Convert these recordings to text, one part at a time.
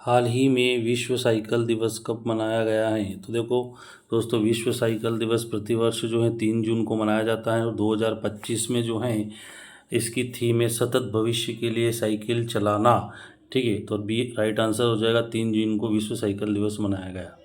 हाल ही में विश्व साइकिल दिवस कब मनाया गया है? तो देखो दोस्तों, विश्व साइकिल दिवस प्रतिवर्ष जो है 3 जून को मनाया जाता है और 2025 में जो है इसकी थीम है सतत भविष्य के लिए साइकिल चलाना। ठीक है, तो बी राइट आंसर हो जाएगा 3 जून को विश्व साइकिल दिवस मनाया गया।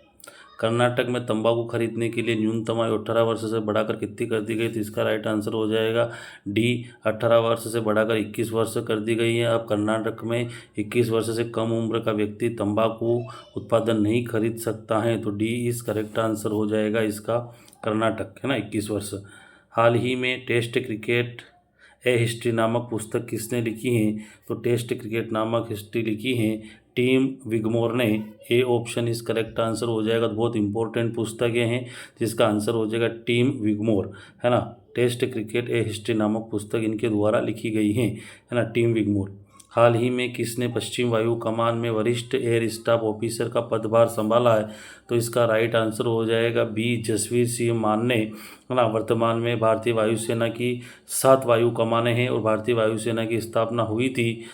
कर्नाटक में तंबाकू खरीदने के लिए न्यूनतम आयु 18 वर्ष से बढ़ाकर कितनी कर दी गई? तो इसका राइट आंसर हो जाएगा डी, 18 वर्ष से बढ़ाकर 21 वर्ष कर दी गई है। अब कर्नाटक में 21 वर्ष से कम उम्र का व्यक्ति तंबाकू उत्पादन नहीं खरीद सकता है, तो डी इस करेक्ट आंसर हो जाएगा इसका, कर्नाटक है ना, 21 वर्ष। हाल ही में टेस्ट क्रिकेट ए हिस्ट्री नामक पुस्तक किसने लिखी है? तो टेस्ट क्रिकेट नामक हिस्ट्री लिखी है टिम विगमोर ने। ए ऑप्शन इस करेक्ट आंसर हो जाएगा। तो बहुत इंपॉर्टेंट पुस्तकें हैं जिसका आंसर हो जाएगा टिम विगमोर, है ना। टेस्ट क्रिकेट ए हिस्ट्री नामक पुस्तक इनके द्वारा लिखी गई है ना, टिम विगमोर। हाल ही में किसने पश्चिम वायु कमान में वरिष्ठ एयर स्टाफ ऑफिसर का पदभार संभाला है? तो इसका राइट आंसर हो जाएगा बी, जसवीर सिंह मान ने, है ना। वर्तमान में भारतीय वायुसेना की 7 वायु कमानें हैं और भारतीय वायुसेना की स्थापना हुई थी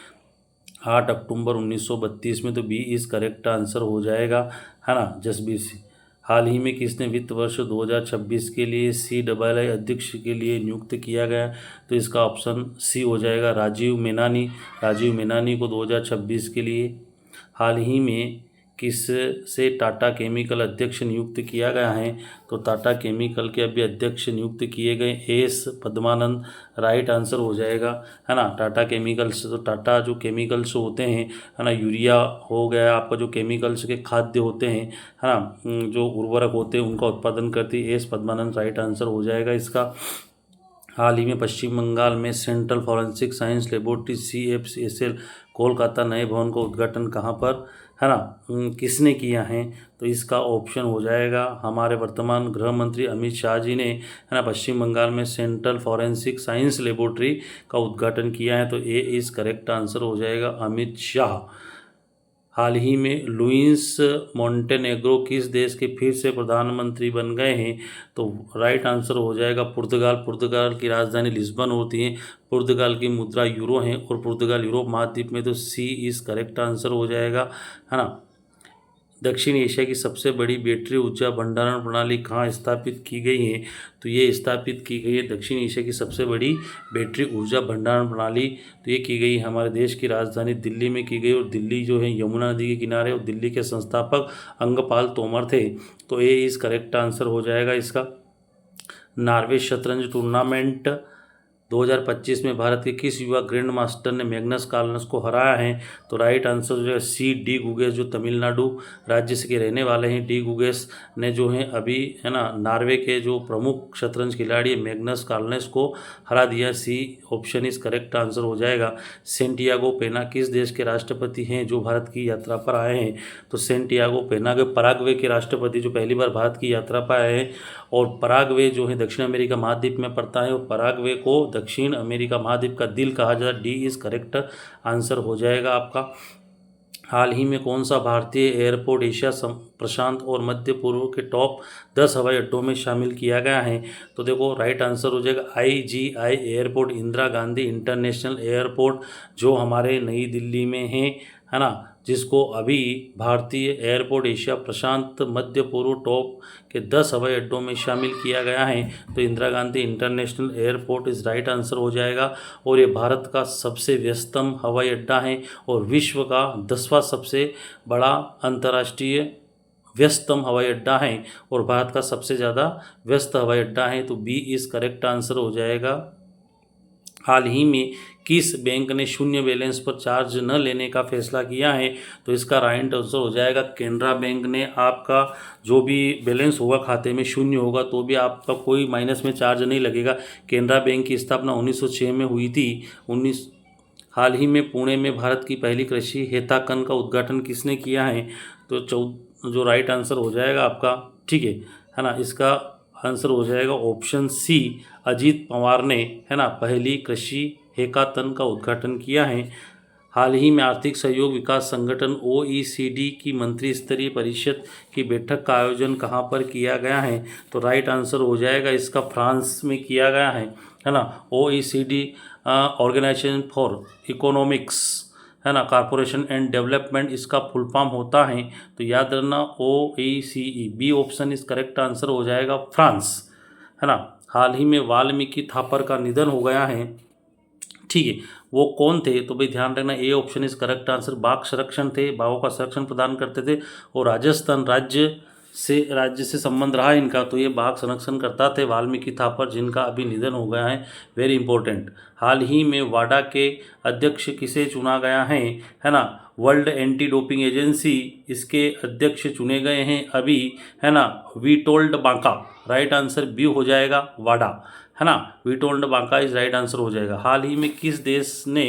8 अक्टूबर 1932 में, तो बी इस करेक्ट आंसर हो जाएगा, है ना, जसबीर सिंह। हाल ही में किसने वित्त वर्ष 2026 के लिए CII अध्यक्ष के लिए नियुक्त किया गया? तो इसका ऑप्शन सी हो जाएगा, राजीव मेनानी। राजीव मेनानी को 2026 के लिए। हाल ही में किस से टाटा केमिकल अध्यक्ष नियुक्त किया गया है? तो टाटा केमिकल के अभी अध्यक्ष नियुक्त किए गए एस पद्मानंद, राइट आंसर हो जाएगा, है ना। टाटा केमिकल्स, तो टाटा जो केमिकल्स होते हैं, है ना, यूरिया हो गया आपका, जो केमिकल्स के खाद्य होते हैं, है ना, जो उर्वरक होते हैं उनका उत्पादन करती है एस पद्मानंद, राइट आंसर हो जाएगा इसका। हाल ही में पश्चिम बंगाल में central forensic science laboratory CFSL Kolkata नए भवन का उद्घाटन कहाँ पर, है ना, किसने किया है? तो इसका ऑप्शन हो जाएगा हमारे वर्तमान गृह मंत्री अमित शाह जी ने, है ना, पश्चिम बंगाल में सेंट्रल फॉरेंसिक साइंस लेबोरेटरी का उद्घाटन किया है, तो ए इस करेक्ट आंसर हो जाएगा, अमित शाह। हाल ही में लुइस मोंटेनेग्रो किस देश के फिर से प्रधानमंत्री बन गए हैं? तो राइट आंसर हो जाएगा पुर्तगाल। पुर्तगाल की राजधानी लिस्बन होती है, पुर्तगाल की मुद्रा यूरो है और पुर्तगाल यूरोप महाद्वीप में, तो सी इस करेक्ट आंसर हो जाएगा, है ना। दक्षिण एशिया की सबसे बड़ी बैटरी ऊर्जा भंडारण प्रणाली कहाँ स्थापित की गई है? तो ये स्थापित की गई है दक्षिण एशिया की सबसे बड़ी बैटरी ऊर्जा भंडारण प्रणाली, तो ये की गई हमारे देश की राजधानी दिल्ली में की गई। और दिल्ली जो है यमुना नदी के किनारे, और दिल्ली के संस्थापक अंगपाल तोमर थे, तो ये इस करेक्ट आंसर हो जाएगा इसका। नॉर्वे शतरंज टूर्नामेंट 2025 में भारत के किस युवा ग्रैंड मास्टर ने मैग्नस कार्लसन को हराया है? तो राइट आंसर जो है सी, डी गुगेस, जो तमिलनाडु राज्य से के रहने वाले हैं। डी गुगेस ने जो है अभी, है ना, नॉर्वे के जो प्रमुख शतरंज खिलाड़ी मैग्नस कार्लसन को हरा दिया। सी ऑप्शन इस करेक्ट आंसर हो जाएगा। सेंटियागो पेना किस देश के राष्ट्रपति हैं जो भारत की यात्रा पर आए हैं? तो सेंटियागो पेना के पराग्वे के राष्ट्रपति जो पहली बार भारत की यात्रा पर आए हैं, और पराग्वे जो है दक्षिण अमेरिका महाद्वीप में पड़ता है, और पराग्वे को दक्षिण अमेरिका महाद्वीप का दिल कहा जाता है। डी इस करेक्ट आंसर हो जाएगा आपका। हाल ही में कौन सा भारतीय एयरपोर्ट एशिया प्रशांत और मध्य पूर्व के टॉप 10 हवाई अड्डों में शामिल किया गया है? तो देखो राइट आंसर हो जाएगा IGI airport, Indira Gandhi international airport, जो हमारे नई दिल्ली में है ना, जिसको अभी भारतीय एयरपोर्ट एशिया प्रशांत मध्य पूर्व टॉप के 10 हवाई अड्डों में शामिल किया गया है। तो इंदिरा गांधी इंटरनेशनल एयरपोर्ट इस राइट आंसर हो जाएगा। और ये भारत का सबसे व्यस्तम हवाई अड्डा है और विश्व का 10वां सबसे बड़ा अंतर्राष्ट्रीय व्यस्तम हवाई अड्डा है, और भारत का सबसे ज़्यादा व्यस्त हवाई अड्डा है, तो बी इस करेक्ट आंसर हो जाएगा। हाल ही में किस बैंक ने शून्य बैलेंस पर चार्ज न लेने का फैसला किया है? तो इसका राइट आंसर हो जाएगा केनरा बैंक ने। आपका जो भी बैलेंस होगा खाते में शून्य होगा तो भी आपका कोई माइनस में चार्ज नहीं लगेगा। केनरा बैंक की स्थापना 1906 में हुई थी। हाल ही में पुणे में भारत की पहली कृषि हेताकन का उद्घाटन किसने किया है? तो जो राइट आंसर हो जाएगा आपका, ठीक है ना, इसका आंसर हो जाएगा ऑप्शन सी, अजीत पवार ने, है ना, पहली कृषि हैकाथन का उद्घाटन किया है। हाल ही में आर्थिक सहयोग विकास संगठन OECD की मंत्री स्तरीय परिषद की बैठक का आयोजन कहाँ पर किया गया है? तो राइट आंसर हो जाएगा इसका, फ्रांस में किया गया है ना। OECD ऑर्गेनाइजेशन फॉर इकोनॉमिक्स है ना, कॉरपोरेशन एंड डेवलपमेंट इसका फुल फॉर्म होता है, तो याद रखना OECE, बी ऑप्शन इस करेक्ट आंसर हो जाएगा फ्रांस, है ना। हाल ही में वाल्मीकि थापर का निधन हो गया है, ठीक है, वो कौन थे, तो भाई ध्यान रखना A option is correct answer, बाघ संरक्षण थे, बाघों का संरक्षण प्रदान करते थे, और राजस्थान राज्य से संबंध रहा इनका, तो ये बाघ संरक्षण करता थे वाल्मीकि थापर, जिनका अभी निधन हो गया है, वेरी इंपॉर्टेंट। हाल ही में वाडा के अध्यक्ष किसे चुना गया है ना, वर्ल्ड एंटी डोपिंग एजेंसी, इसके अध्यक्ष चुने गए हैं अभी, है ना, वीटोल्ड बांका, राइट आंसर बी हो जाएगा वाडा, है ना, वीटोल्ड बांका इज राइट आंसर हो जाएगा। हाल ही में किस देश ने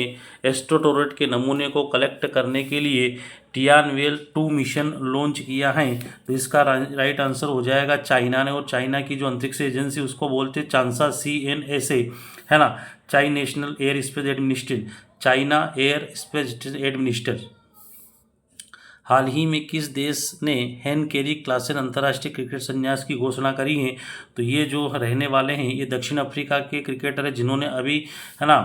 एस्ट्रोटोरेट के नमूने को कलेक्ट करने के लिए टियानवेल-2 मिशन लॉन्च किया है, तो इसका राइट आंसर हो जाएगा चाइना ने, और चाइना की जो अंतरिक्ष एजेंसी उसको बोलते हैं चांसा CNSA, है ना, China national air space administration, China air space administer. हाल ही में किस देश ने हेन केरी क्लासेन अंतर्राष्ट्रीय क्रिकेट संन्यास की घोषणा करी है, तो ये जो रहने वाले हैं ये दक्षिण अफ्रीका के क्रिकेटर है, जिन्होंने अभी, है ना,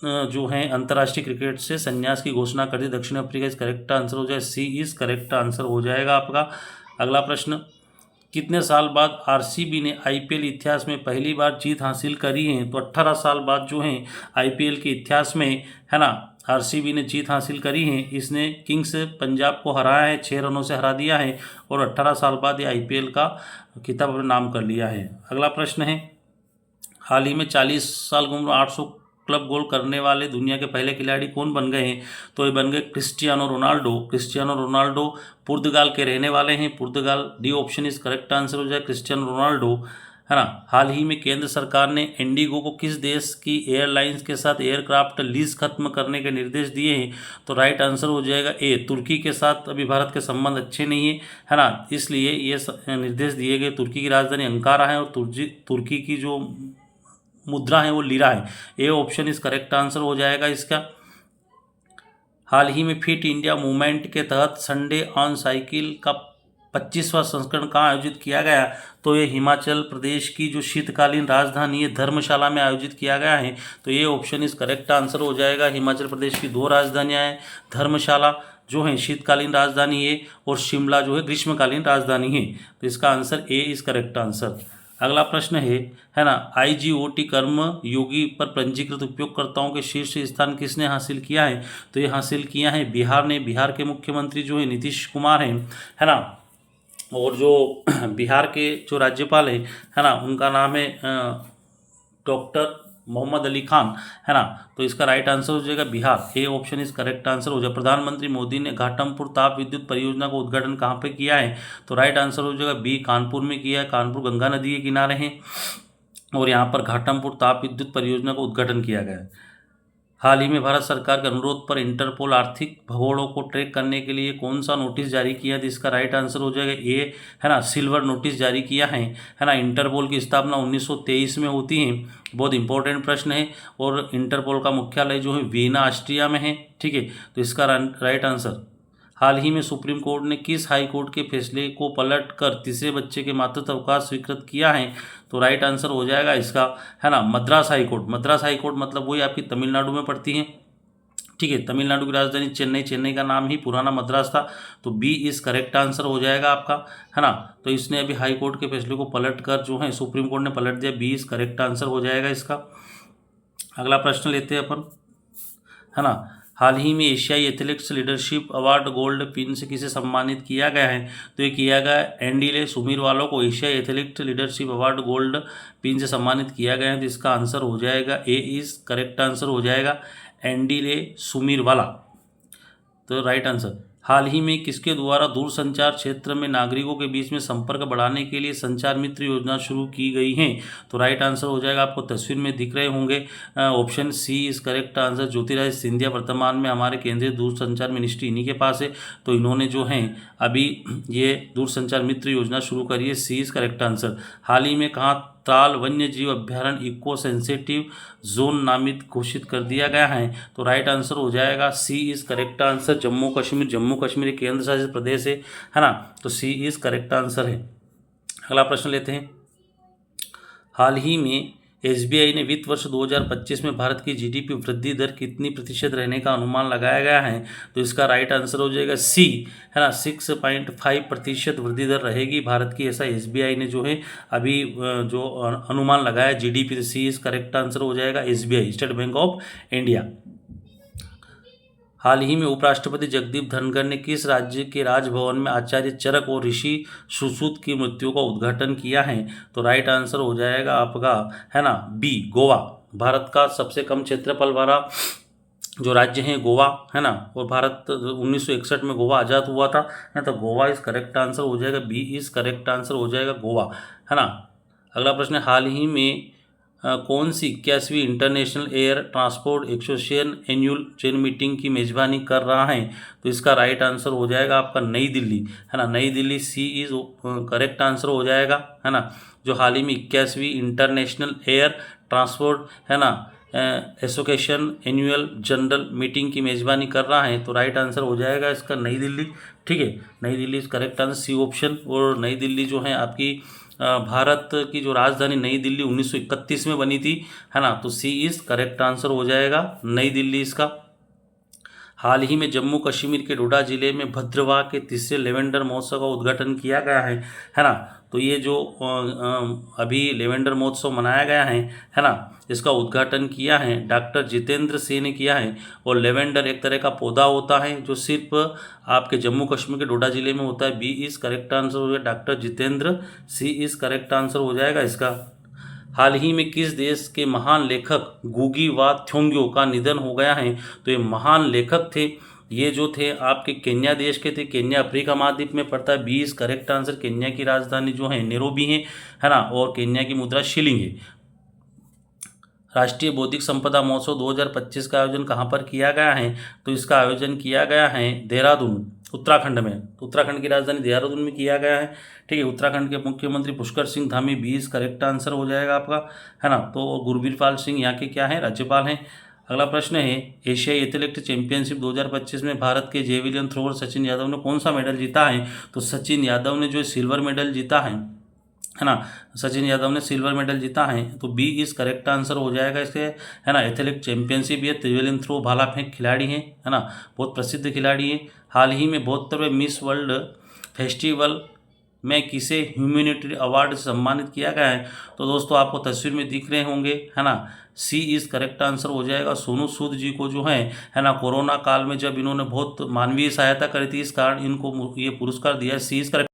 जो है अंतर्राष्ट्रीय क्रिकेट से संन्यास की घोषणा कर दी। दक्षिण अफ्रीका इस करेक्ट आंसर हो जाए, सी इज करेक्ट आंसर हो जाएगा आपका। अगला प्रश्न, कितने साल बाद RCB ने IPL इतिहास में पहली बार जीत हासिल करी है, तो 18 साल बाद जो है IPL के इतिहास में, है ना, RCB ने जीत हासिल करी है। इसने किंग्स पंजाब को हराया है, 6 रनों से हरा दिया है, और 18 साल बाद ये IPL का खिताब अपने नाम कर लिया है। अगला प्रश्न है, हाल ही में 40 साल की उम्र 800 क्लब गोल करने वाले दुनिया के पहले खिलाड़ी कौन बन गए हैं, तो ये बन गए क्रिस्टियानो रोनाल्डो। क्रिस्टियानो रोनाल्डो पुर्तगाल के रहने वाले हैं, पुर्तगाल, D option is correct answer हो जाए क्रिस्टियानो रोनाल्डो, है ना। हाल ही में केंद्र सरकार ने इंडिगो को किस देश की एयरलाइंस के साथ एयरक्राफ्ट लीज खत्म करने के निर्देश दिए हैं, तो राइट आंसर हो जाएगा ए, तुर्की के साथ अभी भारत के संबंध अच्छे नहीं है ना, इसलिए ये निर्देश दिए गए। तुर्की की राजधानी अंकारा है, और तुर्की की जो मुद्रा है वो लीरा है, ए ऑप्शन इस करेक्ट आंसर हो जाएगा इसका। हाल ही में फिट इंडिया मूवमेंट के तहत संडे ऑन साइकिल का 25वां संस्करण कहाँ आयोजित किया गया, तो ये हिमाचल प्रदेश की जो शीतकालीन राजधानी है धर्मशाला में आयोजित किया गया है, तो ये ऑप्शन इस करेक्ट आंसर हो जाएगा। हिमाचल प्रदेश की 2 राजधानियाँ हैं, धर्मशाला जो है शीतकालीन राजधानी है, और शिमला जो है ग्रीष्मकालीन राजधानी है, तो इसका आंसर ए इस करेक्ट आंसर। अगला प्रश्न है ना, IGOT कर्म योगी पर पंजीकृत उपयोगकर्ताओं के शीर्ष स्थान किसने हासिल किया है, तो ये हासिल किया है बिहार ने। बिहार के मुख्यमंत्री जो है नीतीश कुमार हैं, है ना, और जो बिहार के जो राज्यपाल है ना, उनका नाम है डॉक्टर मोहम्मद अली खान, है ना, तो इसका राइट आंसर हो जाएगा Bihar, A option is correct answer हो जाएगा। प्रधानमंत्री मोदी ने घाटमपुर ताप विद्युत परियोजना का उद्घाटन कहाँ पे किया है, तो राइट आंसर हो जाएगा बी, कानपुर में किया है। कानपुर गंगा नदी के किनारे हैं, और यहाँ पर घाटमपुर ताप विद्युत परियोजना का उद्घाटन किया गया है। हाल ही में भारत सरकार के अनुरोध पर इंटरपोल आर्थिक भगोड़ों को ट्रैक करने के लिए कौन सा नोटिस जारी किया, जिसका राइट आंसर हो जाएगा ए, है ना, सिल्वर नोटिस जारी किया है ना। इंटरपोल की स्थापना 1923 में होती है, बहुत इंपॉर्टेंट प्रश्न है, और इंटरपोल का मुख्यालय जो है वीना ऑस्ट्रिया में है, ठीक है, तो इसका राइट आंसर। हाल ही में सुप्रीम कोर्ट ने किस हाई कोर्ट के फैसले को पलट कर तीसरे बच्चे के मातृत्व अवकाश स्वीकृत किया है, तो राइट आंसर हो जाएगा इसका, है ना, Madras high court. Madras high court मतलब वही आपकी तमिलनाडु में पड़ती है, ठीक है, तमिलनाडु की राजधानी चेन्नई, चेन्नई का नाम ही पुराना मद्रास था, तो बी इस करेक्ट आंसर हो जाएगा आपका, है ना। तो इसने अभी हाई कोर्ट के फैसले को पलट कर जो है सुप्रीम कोर्ट ने पलट दिया, बी इस करेक्ट आंसर हो जाएगा इसका। अगला प्रश्न लेते हैं अपन, है ना। हाल ही में एशियाई athletics leadership award gold pin से किसे सम्मानित किया गया है, तो ये किया गया एंडीले सुमीरवाला को एशियाई athletics leadership award gold pin से सम्मानित किया गया है, तो इसका आंसर हो जाएगा ए इज करेक्ट आंसर हो जाएगा एंडीले सुमीरवाला, तो राइट आंसर। हाल ही में किसके द्वारा दूरसंचार क्षेत्र में नागरिकों के बीच में संपर्क बढ़ाने के लिए संचार मित्र योजना शुरू की गई है, तो राइट आंसर हो जाएगा, आपको तस्वीर में दिख रहे होंगे, option C is correct answer. Jyotiraditya Scindia वर्तमान में हमारे केंद्रीय दूरसंचार मिनिस्ट्री इन्हीं के पास है, तो इन्होंने जो है अभी ये दूरसंचार मित्र योजना शुरू करी है, सी इज करेक्ट आंसर। हाल ही में कहाँ त्राल वन्य जीव अभ्यारण्य इको सेंसिटिव जोन नामित घोषित कर दिया गया है, तो राइट आंसर हो जाएगा C is correct answer Jammu Kashmir. Jammu Kashmir एक केंद्र शासित प्रदेश है ना, तो सी इज करेक्ट आंसर है। अगला प्रश्न लेते हैं, हाल ही में एसबीआई ने वित्त वर्ष 2025 में भारत की जीडीपी वृद्धि दर कितनी प्रतिशत रहने का अनुमान लगाया गया है? तो इसका राइट आंसर हो जाएगा सी, है ना, 6.5% वृद्धि दर रहेगी भारत की, ऐसा एसबीआई ने जो है अभी जो अनुमान लगाया जीडीपी, तो सी इज करेक्ट आंसर हो जाएगा SBI, state bank of India. हाल ही में उपराष्ट्रपति जगदीप धनखड़ ने किस राज्य के राजभवन में आचार्य चरक और ऋषि सुश्रुत की मृत्यु का उद्घाटन किया है? तो राइट आंसर हो जाएगा आपका, है ना, बी, गोवा। भारत का सबसे कम क्षेत्रफल वाला जो राज्य है गोवा, है ना, और भारत 1961 में गोवा आज़ाद हुआ था, है, तो गोवा इज करेक्ट आंसर हो जाएगा, बी इज करेक्ट आंसर हो जाएगा गोवा, है ना। अगला प्रश्न है, हाल ही में कौन सी 81वीं international air transport association annual chain meeting की मेजबानी कर रहा है? तो इसका राइट आंसर हो जाएगा आपका नई दिल्ली, है ना, नई दिल्ली, सी इज करेक्ट आंसर हो जाएगा, है ना। जो हाल ही में 81वीं इंटरनेशनल एयर ट्रांसपोर्ट, है ना, एसोसिएशन एनुअल जनरल मीटिंग की मेजबानी कर रहा है, तो राइट आंसर हो जाएगा इसका नई दिल्ली, ठीक है, New Delhi is correct answer, C option. और नई दिल्ली जो है आपकी भारत की जो राजधानी नई दिल्ली 1931 में बनी थी, है ना, तो सी इज करेक्ट आंसर हो जाएगा नई दिल्ली इसका। हाल ही में जम्मू कश्मीर के डोडा जिले में भद्रवाह के तीसरे लेवेंडर महोत्सव का उद्घाटन किया गया है ना। तो ये जो अभी लेवेंडर महोत्सव मनाया गया है ना, इसका उद्घाटन किया है डॉक्टर जितेंद्र सिंह ने किया है। और लेवेंडर एक तरह का पौधा होता है जो सिर्फ आपके जम्मू कश्मीर के डोडा जिले में होता है, बी इज करेक्ट आंसर हो जाएगा doctor Jitendra, C is correct answer हो जाएगा इसका। हाल ही में किस देश के महान लेखक गुगी वा थोंग्यो का निधन हो गया है? तो ये महान लेखक थे, ये जो थे आपके केन्या देश के थे, केन्या अफ्रीका महाद्वीप में पड़ता है, 20 करेक्ट आंसर। केन्या की राजधानी जो है नैरोबी है ना, और केन्या की मुद्रा शिलिंग है। राष्ट्रीय बौद्धिक संपदा महोत्सव 2025 का आयोजन कहाँ पर किया गया है? तो इसका आयोजन किया गया है देहरादून, उत्तराखंड में, तो उत्तराखंड की राजधानी देहरादून में किया गया है, ठीक है। उत्तराखंड के मुख्यमंत्री पुष्कर सिंह धामी, 20 करेक्ट आंसर हो जाएगा आपका, है ना। तो गुरबीरपाल सिंह यहाँ के क्या है, राज्यपाल हैं। अगला प्रश्न है, एशियाई एथलेटिक्स चैंपियनशिप 2025 में भारत के जेवलिन थ्रोअर सचिन यादव ने कौन सा मेडल जीता है? तो सचिन यादव ने जो सिल्वर मेडल जीता है ना, सचिन यादव ने सिल्वर मेडल जीता है, तो बी इज करेक्ट आंसर हो जाएगा इसके, है ना। एथलेटिक चैंपियनशिप ये जेवलिन थ्रो भाला फेंक खिलाड़ी हैं, है ना, बहुत प्रसिद्ध खिलाड़ी हैं। हाल ही में 72वें मिस वर्ल्ड फेस्टिवल में किसे ह्यूमैनिटी अवार्ड से सम्मानित किया गया है? तो दोस्तों आपको तस्वीर में दिख रहे होंगे, है ना, सी इज करेक्ट आंसर हो जाएगा सोनू सूद जी को जो है ना, कोरोना काल में जब इन्होंने बहुत मानवीय सहायता करी थी, इस कारण इनको ये पुरस्कार दिया है, सी इज करेक्ट।